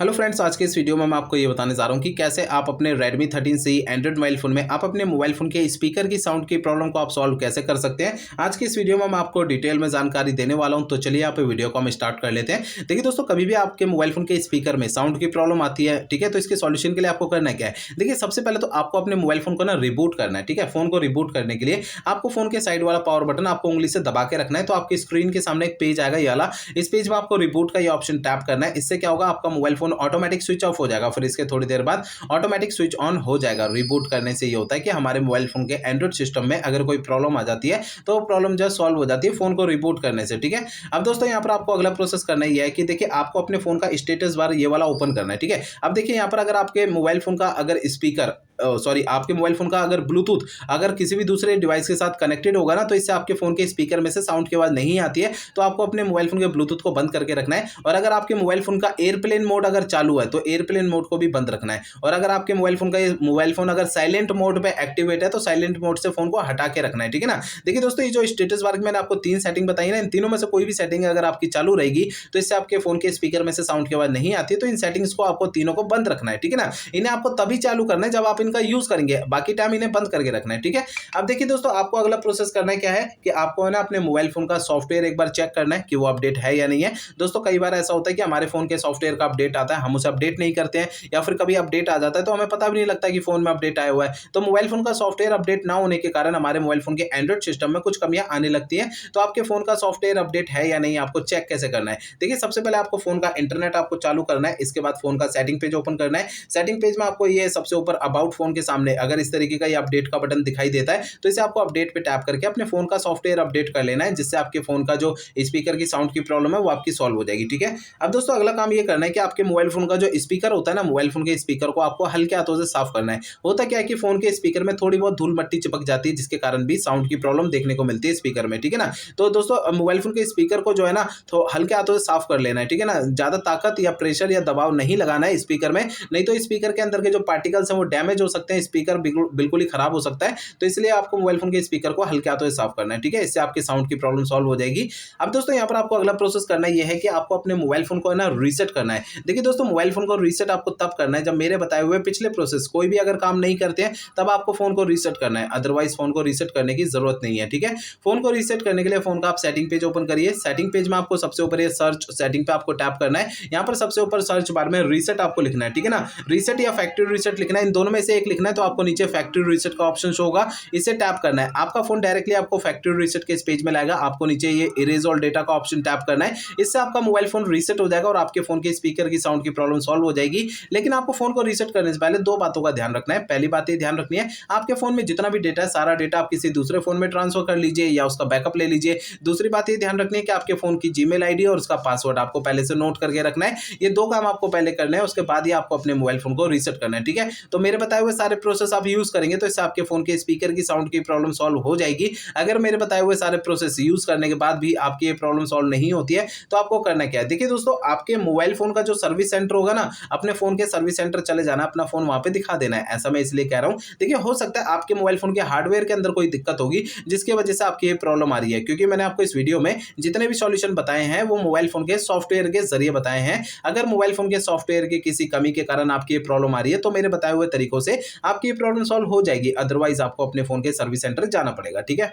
Hello friends, आज के इस वीडियो में मैं आपको ये बताने जा रहा हूँ कि कैसे आप अपने Redmi 13C Android mobile phone में आप अपने मोबाइल फ़ोन के स्पीकर की साउंड की प्रॉब्लम को आप सॉल्व कैसे कर सकते हैं। आज की इस वीडियो में मैं आपको डिटेल में जानकारी देने वाला हूँ, तो चलिए यहाँ पे वीडियो को हम स्टार्ट कर लेते हैं। देखिए दोस्तों, कभी भी आपके मोबाइल फ़ोन के स्पीकर में साउंड की प्रॉब्लम आती है, ठीक है, तो इसके सॉल्यूशन के लिए आपको करना क्या है। देखिए, सबसे पहले तो आपको अपने मोबाइल फ़ोन को ना रिबूट करना है, ठीक है। फ़ोन को रिबूट करने के लिए आपको फ़ोन के साइड वाला पावर बटन आपको उंगली से दबा के रखना है, तो आपकी स्क्रीन के सामने एक पेज आएगा ये वाला। इस पेज में आपको रिबूट का ये ऑप्शन टैप करना है। इससे क्या होगा, आपका mobile phone automatic switch off हो जाएगा, फिर इसके थोड़ी देर बाद ऑटोमेटिक स्विच ऑन हो जाएगा। रिबूट करने से ये होता है कि हमारे मोबाइल फोन के एंड्रॉइड सिस्टम में अगर कोई प्रॉब्लम आ जाती है तो प्रॉब्लम जो सॉल्व हो जाती है फोन को रिबूट करने से, ठीक है। अब दोस्तों, यहाँ पर आपको अगला प्रोसेस करना ही है कि देखिए, आपको अपने फोन का स्टेटस बार ये वाला ओपन करना है, ठीक है। अब देखिए, यहाँ पर अगर आपके मोबाइल फोन का अगर स्पीकर आपके मोबाइल फोन का अगर ब्लूटूथ अगर किसी भी दूसरे डिवाइस के साथ कनेक्टेड होगा ना, तो इससे आपके फोन के स्पीकर में से साउंड की आवाज नहीं आती है। तो आपको अपने मोबाइल फोन के ब्लूटूथ को बंद करके रखना है। और अगर आपके मोबाइल फोन का एयरप्लेन मोड अगर चालू है तो एयरप्लेन मोड को भी बंद रखना है। और अगर आपके मोबाइल फोन अगर साइलेंट मोड पे एक्टिवेट है तो साइलेंट मोड से फोन को हटा के रखना है, ठीक है ना। देखिए दोस्तों, ये जो स्टेटस बार मैंने आपको 3 सेटिंग बताई ना, इन तीनों में से कोई भी सेटिंग अगर आपकी चालू रहेगी तो इससे आपके फोन के स्पीकर में से साउंड की आवाज नहीं आती है। तो इन सेटिंग्स को आपको तीनों को बंद रखना है, ठीक है ना। इन्हें आपको तभी चालू करना है जब आप इनका यूज करेंगे, बाकी टाइम इन्हें बंद करके रखना है, ठीक है। अब देखिए दोस्तों, आपको अगला प्रोसेस करना है क्या है कि आपको है ना अपने मोबाइल फोन का सॉफ्टवेयर एक बार चेक करना है कि वो अपडेट है या नहीं है। दोस्तों, कई बार ऐसा होता है कि हमारे फोन के सॉफ्टवेयर का अपडेट आता है, हम उसे अपडेट नहीं करते हैं, या फिर कभी अपडेट आ जाता है तो हमें पता भी नहीं लगता कि फोन में अपडेट आया हुआ है। तो मोबाइल फोन का सॉफ्टवेयर अपडेट ना होने के कारण हमारे मोबाइल फोन के एंड्रॉइड सिस्टम में कुछ कमियां आने लगती हैं। तो आपके फोन का सॉफ्टवेयर अपडेट है या नहीं, आपको चेक कैसे करना है। देखिए, सबसे पहले आपको फोन का इंटरनेट आपको चालू करना है। इसके बाद फोन का सेटिंग पेज ओपन करना है। सेटिंग पेज में आपको ये सबसे ऊपर अबाउट फोन के सामने अगर इस तरीके का ये अपडेट का बटन दिखाई देता है तो इसे आपको अपडेट पे टैप करके अपने फोन का सॉफ्टवेयर अपडेट कर लेना है, जिससे आपके फोन का जो स्पीकर की साउंड की प्रॉब्लम है वो आपकी सॉल्व हो जाएगी, ठीक है। अब दोस्तों, अगला काम ये करना है कि आपके मोबाइल फोन का जो स्पीकर होता है ना, मोबाइल फोन के स्पीकर को आपको हल्के हाथों से साफ करना है। होता क्या है कि फोन के स्पीकर में थोड़ी बहुत धूल मट्टी चिपक जाती है, जिसके कारण भी साउंड की प्रॉब्लम देखने को मिलती है स्पीकर में, ठीक है ना। तो दोस्तों, मोबाइल फोन के स्पीकर को जो है ना तो हल्के हाथों से साफ कर लेना है, ठीक है ना। ज्यादा ताकत या प्रेशर या दबाव नहीं लगाना है स्पीकर में, नहीं तो स्पीकर के अंदर के जो पार्टिकल्स हैं वो डैमेज हो सकते हैं, स्पीकर बिल्कुल ही खराब हो सकता है। तो इसलिए आपको मोबाइल फोन के स्पीकर को हल्के हाथों से साफ करना है, ठीक है। इससे आपकी साउंड की प्रॉब्लम सॉल्व हो जाएगी। अब दोस्तों, यहाँ पर आपको अगला प्रोसेस करना ये है कि आपको अपने मोबाइल फोन को है ना रीसेट करना है। देखिए दोस्तों, मोबाइल फोन को रीसेट आपको तब करना है जब मेरे बताए हुए पिछले प्रोसेस कोई भी अगर काम नहीं करते हैं तब आपको फोन को रीसेट करना है, अदरवाइज फोन को रीसेट करने की जरूरत नहीं है, ठीक है। फोन को रीसेट करने के लिए फोन का आप सेटिंग पेज ओपन करिए। सेटिंग पेज में आपको सबसे ऊपर ये सर्च सेटिंग पे आपको टैप करना है। यहाँ पर सबसे ऊपर सर्च बार में रीसेट आपको लिखना है, ठीक है ना। रीसेट या फैक्ट्री रीसेट लिखना है, इन दोनों में से एक लिखना है। तो आपको नीचे फैक्ट्री रीसेट का ऑप्शन शो होगा, इसे टैप करना है। आपका फोन डायरेक्टली आपको फैक्ट्री रीसेट के इस पेज में लाएगा। आपको नीचे ये इरेज ऑल डेटा का ऑप्शन टैप करना है। इससे आपका मोबाइल फोन रीसेट हो जाएगा और आपके फोन के स्पीकर की साउंड की प्रॉब्लम सॉल्व हो जाएगी। लेकिन आपको फोन को रीसेट करने से पहले 2 बातों का ध्यान रखना है। पहली बात ये ध्यान रखनी है, आपके फोन में जितना भी डेटा है सारा डेटा आप किसी दूसरे फोन में ट्रांसफर कर लीजिए या उसका बैकअप ले लीजिए। दूसरी बात ये ध्यान रखनी है कि आपके फोन की जीमेल आईडी और उसका पासवर्ड आपको पहले से नोट करके रखना है। ये 2 काम आपको पहले करना है, उसके बाद ही आपको अपने मोबाइल फोन को रीसेट करना है, ठीक है। तो मेरे बताए हुए सारे प्रोसेस आप यूज करेंगे तो इससे आपके फोन के स्पीकर की साउंड की प्रॉब्लम सॉल्व हो जाएगी। अगर मेरे बताए हुए सारे प्रोसेस यूज करने के बाद भी आपकी ये प्रॉब्लम सॉल्व नहीं होती है तो आपको करना क्या है। देखिए दोस्तों, आपके मोबाइल फोन का जो सर्विस सेंटर होगा ना, अपने फोन के सर्विस सेंटर चले जाना, अपना फोन वहां पे दिखा देना है। ऐसा मैं इसलिए कह रहा हूं, देखिए हो सकता है आपके मोबाइल फोन के हार्डवेयर के अंदर कोई दिक्कत होगी जिसकी वजह से आपकी ये प्रॉब्लम आ रही है, क्योंकि मैंने आपको इस वीडियो में जितने भी सॉल्यूशन बताए हैं वो मोबाइल फोन के सॉफ्टवेयर के जरिए बताए हैं। अगर मोबाइल फोन के सॉफ्टवेयर की किसी कमी के कारण आपकी ये प्रॉब्लम आ रही है तो मेरे बताए हुए तरीकों से आपकी ये प्रॉब्लम सॉल्व हो जाएगी, अदरवाइज आपको अपने फोन के सर्विस सेंटर जाना पड़ेगा, ठीक है।